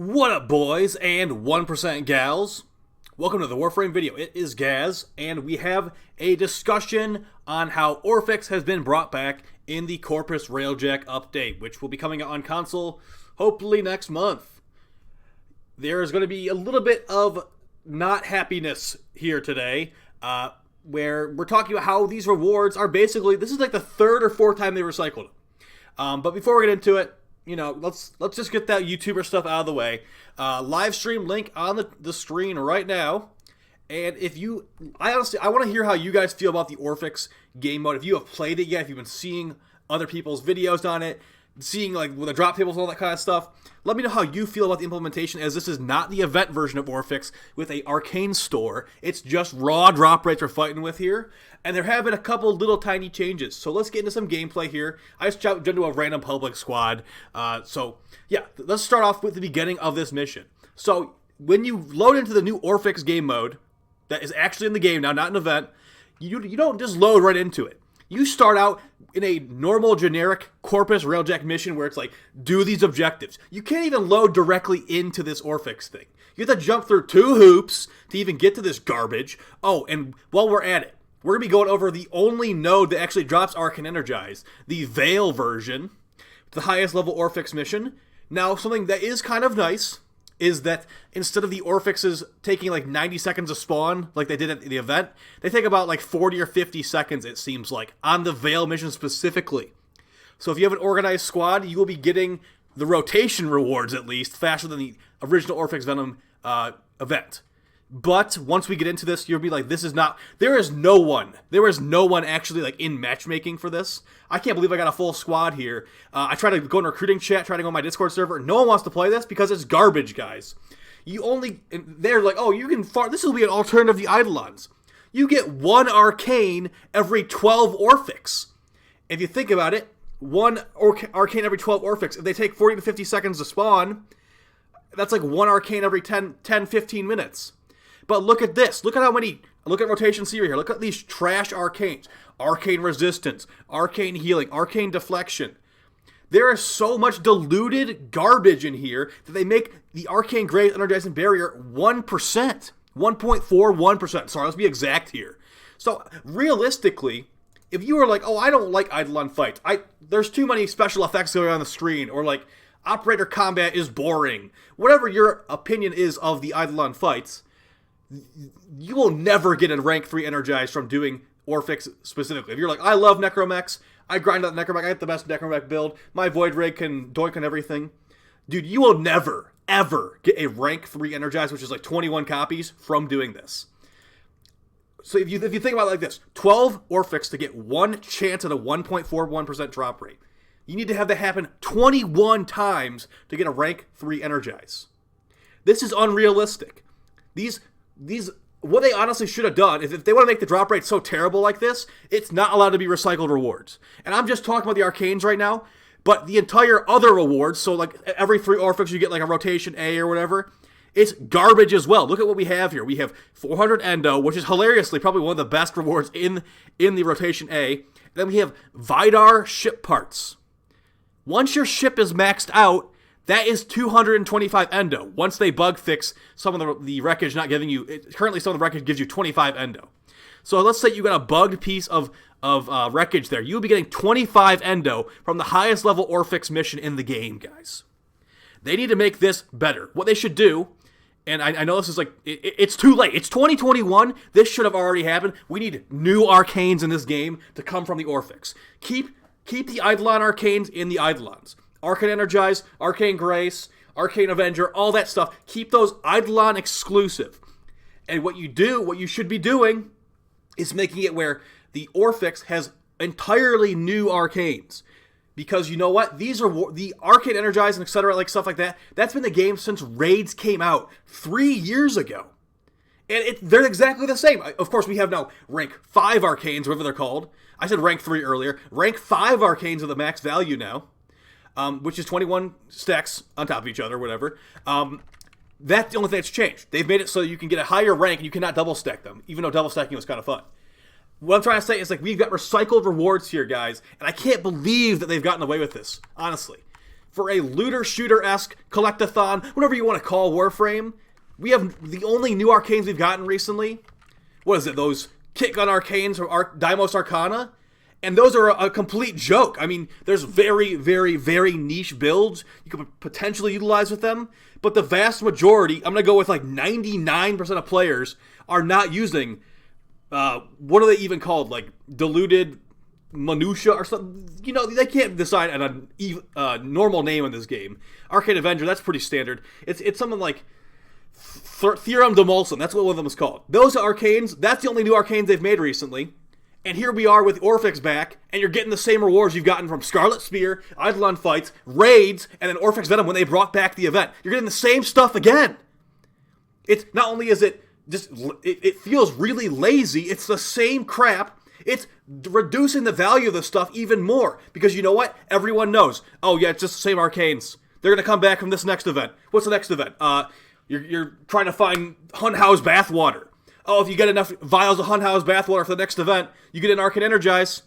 What up, boys and 1% gals? Welcome to the Warframe video. It is Gaz, and we have a discussion on how Orphix has been brought back in the Corpus Railjack update, which will be coming out on console hopefully next month. There is going to be a little bit of not happiness here today, where we're talking about how these rewards are basically, this is like the third or fourth time they recycled them. But before we get into it, you know, let's just get that YouTuber stuff out of the way. Live stream link on the screen right now. And if you, I want to hear how you guys feel about the Orphix game mode. If you have played it yet, if you've been seeing other people's videos on it, seeing like with the drop tables and all that kind of stuff, let me know how you feel about the implementation, as this is not the event version of Orphix with a Arcane store. It's just raw drop rates we're fighting with here. And there have been a couple little tiny changes. So let's get into some gameplay here. I just jumped into a random public squad. So yeah, let's start off with the beginning of this mission. So when you load into the new Orphix game mode, that is actually in the game now, not an event, you don't just load right into it. You start out in a normal, generic Corpus Railjack mission where it's like, do these objectives. You can't even load directly into this Orphix thing. You have to jump through 2 hoops to even get to this garbage. Oh, and while we're at it, we're going to be going over the only node that actually drops Arcane Energize, the Veil version, the highest level Orphix mission. Now, something that is kind of nice is that instead of the Orphixes taking like 90 seconds to spawn, like they did at the event, they take about like 40 or 50 seconds, it seems like, on the Veil mission specifically. So if you have an organized squad, you will be getting the rotation rewards, at least, faster than the original Orphix Venom event. But once we get into this, you'll be like, this is not, there is no one actually like in matchmaking for this. I can't believe I got a full squad here. I try to go in recruiting chat, try to go on my Discord server. No one wants to play this because it's garbage, guys. They're like, oh, you can this will be an alternative to the Eidolons. You get 1 Arcane every 12 Orphix. If you think about it, 1 Arcane every 12 Orphix. If they take 40 to 50 seconds to spawn, that's like 1 Arcane every 10, 15 minutes. But look at this. Look at how many. Look at Rotation Series here. Look at these trash Arcanes. Arcane Resistance, Arcane Healing, Arcane Deflection. There is so much diluted garbage in here that they make the Arcane Grace Energizing Barrier 1%. 1.41%. Sorry, let's be exact here. So, realistically, if you were like, oh, I don't like Eidolon fights. There's too many special effects going on the screen. Or like, operator combat is boring. Whatever your opinion is of the Eidolon fights, you will never get a rank 3 energized from doing Orphix specifically. If you're like, I love Necromechs, I grind out Necromech, I have the best Necromech build, my Void Ray can doink on everything. Dude, you will never, ever get a rank 3 energized, which is like 21 copies, from doing this. So if you think about it like this, 12 Orphix to get 1 chance at a 1.41% drop rate. You need to have that happen 21 times to get a rank 3 energize. This is unrealistic. What they honestly should have done is, if they want to make the drop rate so terrible like this, it's not allowed to be recycled rewards. And I'm just talking about the Arcanes right now, but the entire other rewards, so like every 3 Orphix you get like a rotation A or whatever, it's garbage as well. Look at what we have here. We have 400 Endo, which is hilariously probably one of the best rewards in the rotation A. And then we have Vidar ship parts. Once your ship is maxed out, that is 225 Endo. Once they bug fix some of the wreckage not giving you, currently some of the wreckage gives you 25 Endo. So let's say you got a bugged piece of wreckage there. You'll be getting 25 Endo from the highest level Orphix mission in the game, guys. They need to make this better. What they should do, and I know this is like, it's too late. It's 2021. This should have already happened. We need new Arcanes in this game to come from the Orphix. Keep the Eidolon Arcanes in the Eidolons. Arcane Energize, Arcane Grace, Arcane Avenger, all that stuff. Keep those Eidolon exclusive. And what you should be doing is making it where the Orphix has entirely new Arcanes. Because you know what? These are the Arcane Energize and etc., like stuff like that. That's been the game since Raids came out 3 years ago. And they're exactly the same. Of course, we have now rank 5 Arcanes, whatever they're called. I said rank 3 earlier. Rank 5 Arcanes are the max value now. Which is 21 stacks on top of each other, whatever. That's the only thing that's changed. They've made it so you can get a higher rank and you cannot double stack them, even though double stacking was kind of fun. What I'm trying to say is, like, we've got recycled rewards here, guys, and I can't believe that they've gotten away with this, honestly. for a looter-shooter-esque collectathon, whatever you want to call Warframe. We have the only new Arcanes we've gotten recently. What is it, those Kit Gun Arcanes from Deimos Arcana? And those are a complete joke. I mean, there's very, very, very niche builds you could potentially utilize with them, but the vast majority, I'm going to go with like 99% of players, are not using, what are they even called? Like, diluted minutia or something? You know, they can't decide on a normal name in this game. Arcane Avenger, that's pretty standard. It's something like Theorem de Molson, that's what one of them is called. Those Arcanes, that's the only new Arcanes they've made recently. And here we are with Orphix back, and you're getting the same rewards you've gotten from Scarlet Spear, Eidolon Fights, Raids, and then Orphix Venom when they brought back the event. You're getting the same stuff again. It's not only is it just, it feels really lazy, it's the same crap. It's reducing the value of the stuff even more. Because you know what? Everyone knows. Oh yeah, it's just the same Arcanes. They're going to come back from this next event. What's the next event? You're trying to find Hunhouse Bathwater. Oh, if you get enough vials of Hunhouse Bathwater for the next event, you get an Arcane Energize.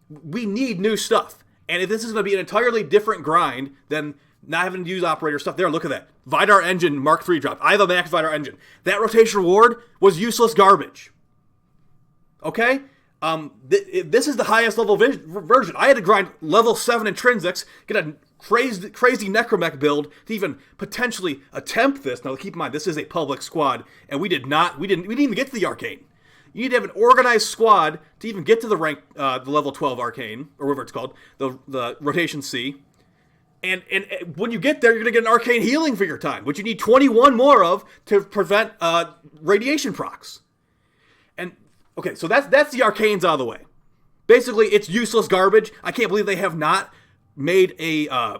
We need new stuff. And if this is going to be an entirely different grind than not having to use operator stuff, there, look at that. Vidar Engine Mark III drop. I have a max Vidar Engine. That rotation reward was useless garbage. Okay? This is the highest level version. I had to grind level 7 intrinsics, get a crazy necromech build to even potentially attempt this. Now keep in mind, this is a public squad, and we didn't even get to the Arcane. You need to have an organized squad to even get to the rank, the level 12 Arcane, or whatever it's called, the rotation C. And when you get there, you're going to get an Arcane healing for your time, which you need 21 more of to prevent radiation procs. And okay, so that's the Arcanes out of the way. Basically, it's useless garbage. I can't believe they have not made a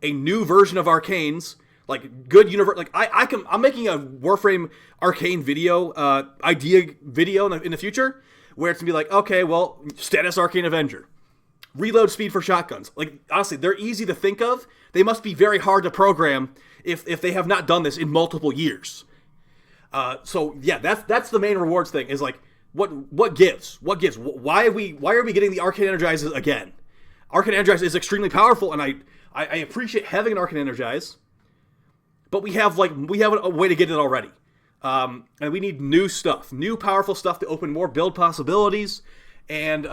new version of Arcanes, like good universe. Like I'm making a Warframe Arcane video, idea video in the future, where it's gonna be like, okay, well, status Arcane Avenger, reload speed for shotguns. Like honestly, they're easy to think of. They must be very hard to program if they have not done this in multiple years. So yeah, that's the main rewards thing. Is like what gives? Why are we getting the Arcane Energizes again? Arcane Energize is extremely powerful, and I appreciate having an Arcane Energize, but we have a way to get it already, and we need new stuff, new powerful stuff to open more build possibilities and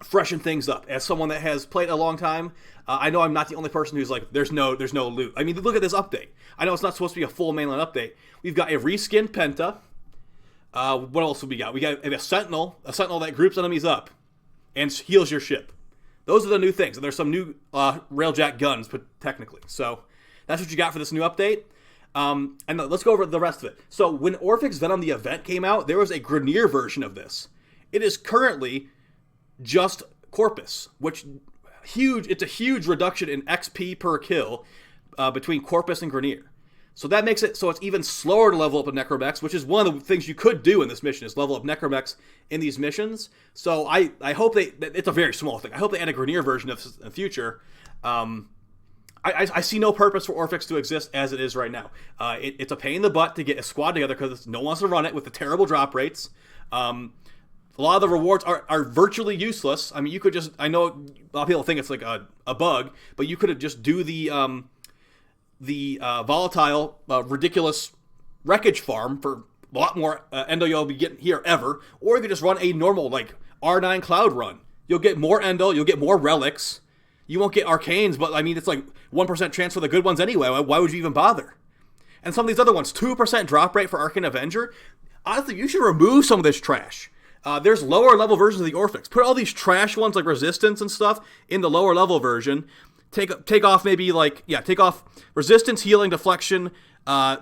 freshen things up. As someone that has played a long time, I know I'm not the only person who's like, there's no loot. I mean, look at this update. I know it's not supposed to be a full mainline update. We've got a reskinned Penta. What else have we got? We got a Sentinel that groups enemies up and heals your ship. Those are the new things. And there's some new Railjack guns, but technically. So that's what you got for this new update. And let's go over the rest of it. So when Orphix Venom the event came out, there was a Grineer version of this. It is currently just Corpus, which it's a huge reduction in XP per kill between Corpus and Grineer. So that makes it so it's even slower to level up a Necromechs, which is one of the things you could do in this mission, is level up Necromechs in these missions. So I hope it's a very small thing. I hope they add a Grineer version of this in the future. I see no purpose for Orphix to exist as it is right now. It's a pain in the butt to get a squad together because no one wants to run it with the terrible drop rates. A lot of the rewards are virtually useless. I mean, you could just, I know a lot of people think it's like a bug, but you could have just do the volatile, ridiculous wreckage farm for a lot more endo you'll be getting here ever, or you could just run a normal, like, R9 cloud run. You'll get more endo, you'll get more relics. You won't get arcanes, but, I mean, it's like 1% chance for the good ones anyway. Why would you even bother? And some of these other ones, 2% drop rate for Arcane Avenger. Honestly, you should remove some of this trash. There's lower level versions of the Orphix. Put all these trash ones like Resistance and stuff in the lower level version. Take off maybe like, take off Resistance, Healing, Deflection.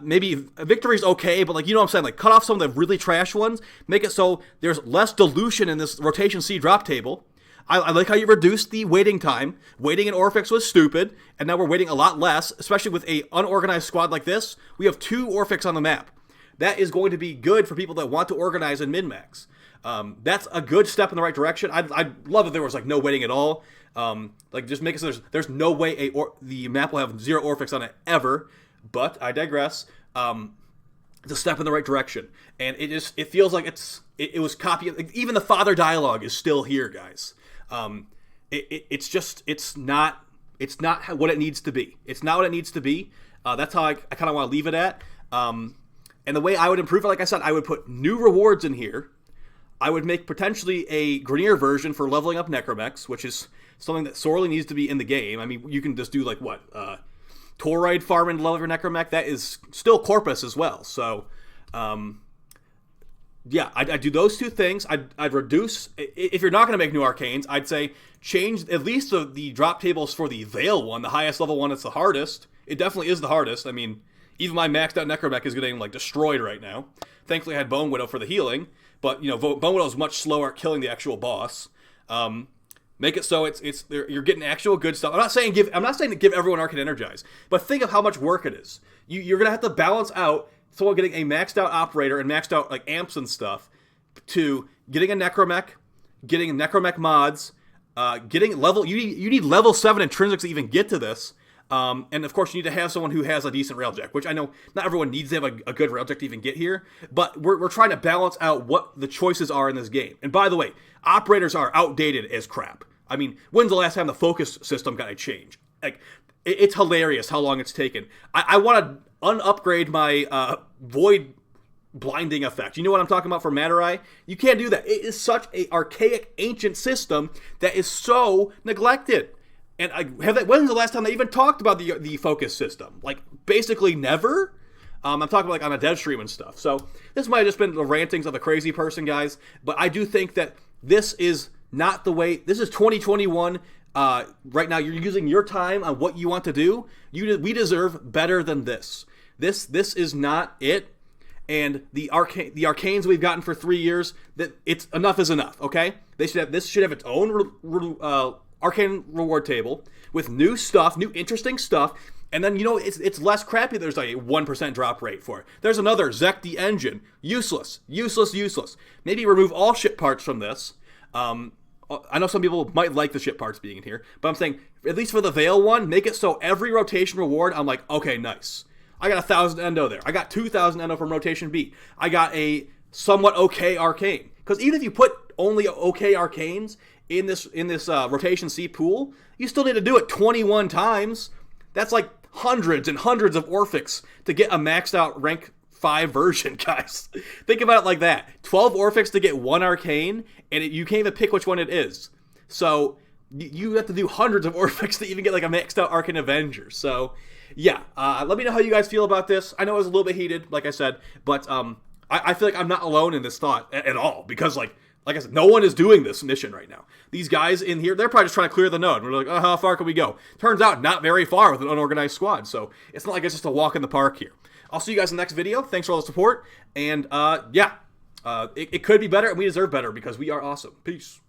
Maybe Victory's okay, but like, you know what I'm saying? Like, cut off some of the really trash ones. Make it so there's less dilution in this rotation C drop table. I like how you reduced the waiting time. Waiting in Orphix was stupid, and now we're waiting a lot less, especially with a unorganized squad like this. We have 2 Orphix on the map. That is going to be good for people that want to organize in min-max. That's a good step in the right direction. I'd love if there was like no waiting at all. Like, just make it so there's no way the map will have 0 Orphix on it ever. But I digress. It's a step in the right direction, and it feels like it was copied. Like, even the father dialogue is still here, guys. It's not It's not what it needs to be. It's not what it needs to be. That's how I kind of want to leave it at. And the way I would improve it, like I said, I would put new rewards in here. I would make potentially a Grenier version for leveling up Necromechs, which is something that sorely needs to be in the game. I mean, you can just do like what? Toroid farm and level your Necromech. That is still Corpus as well. So, yeah, I'd do those two things. I'd reduce, if you're not going to make new Arcanes, I'd say change at least the drop tables for the Veil one, the highest level one. It's the hardest. It definitely is the hardest. I mean, even my maxed out Necromech is getting like destroyed right now. Thankfully, I had Bone Widow for the healing. But, you know, Bone Widow is much slower at killing the actual boss. Make it so you're getting actual good stuff. I'm not saying to give everyone Arcane Energize, but think of how much work it is. You're gonna have to balance out someone getting a maxed out operator and maxed out like amps and stuff to getting a Necromech, getting Necromech mods, getting level. You need level 7 intrinsics to even get to this. And of course, you need to have someone who has a decent Railjack, which I know not everyone needs to have a good Railjack to even get here, but we're trying to balance out what the choices are in this game. And by the way, operators are outdated as crap. I mean, when's the last time the focus system got a change? Like, it's hilarious how long it's taken. I want to unupgrade my Void blinding effect. You know what I'm talking about for Matter Eye? You can't do that. It is such an archaic, ancient system that is so neglected. And when's the last time they even talked about the focus system? Like, basically never. I'm talking like on a dev stream and stuff. So this might have just been the rantings of a crazy person, guys. But I do think that this is not the way. This is 2021. Right now, you're using your time on what you want to do. We deserve better than this. This is not it. And the Arcanes we've gotten for 3 years, that it's enough is enough. Okay, this should have its own Arcane reward table with new stuff, new interesting stuff, and then, you know, it's less crappy. There's like a 1% drop rate for it. There's another Zek the Engine. Useless. Maybe remove all ship parts from this. I know some people might like the ship parts being in here, but I'm saying, at least for the Veil one, make it so every rotation reward, I'm like, okay, nice. I got 1,000 Endo there. I got 2,000 Endo from Rotation B. I got a somewhat okay Arcane. Because even if you put only okay Arcanes in this Rotation C pool, you still need to do it 21 times. That's like hundreds and hundreds of Orphix to get a maxed out rank 5 version, guys. Think about it like that. 12 Orphix to get 1 Arcane, and you can't even pick which one it is. So you have to do hundreds of Orphix to even get like a maxed out Arcane Avenger. So yeah, let me know how you guys feel about this. I know it was a little bit heated, like I said, but I feel like I'm not alone in this thought at all, because like I said, no one is doing this mission right now. These guys in here, they're probably just trying to clear the node. We're like, oh, how far can we go? Turns out not very far with an unorganized squad, so it's not like it's just a walk in the park here. I'll see you guys in the next video. Thanks for all the support, and yeah, it could be better, and we deserve better because we are awesome. Peace.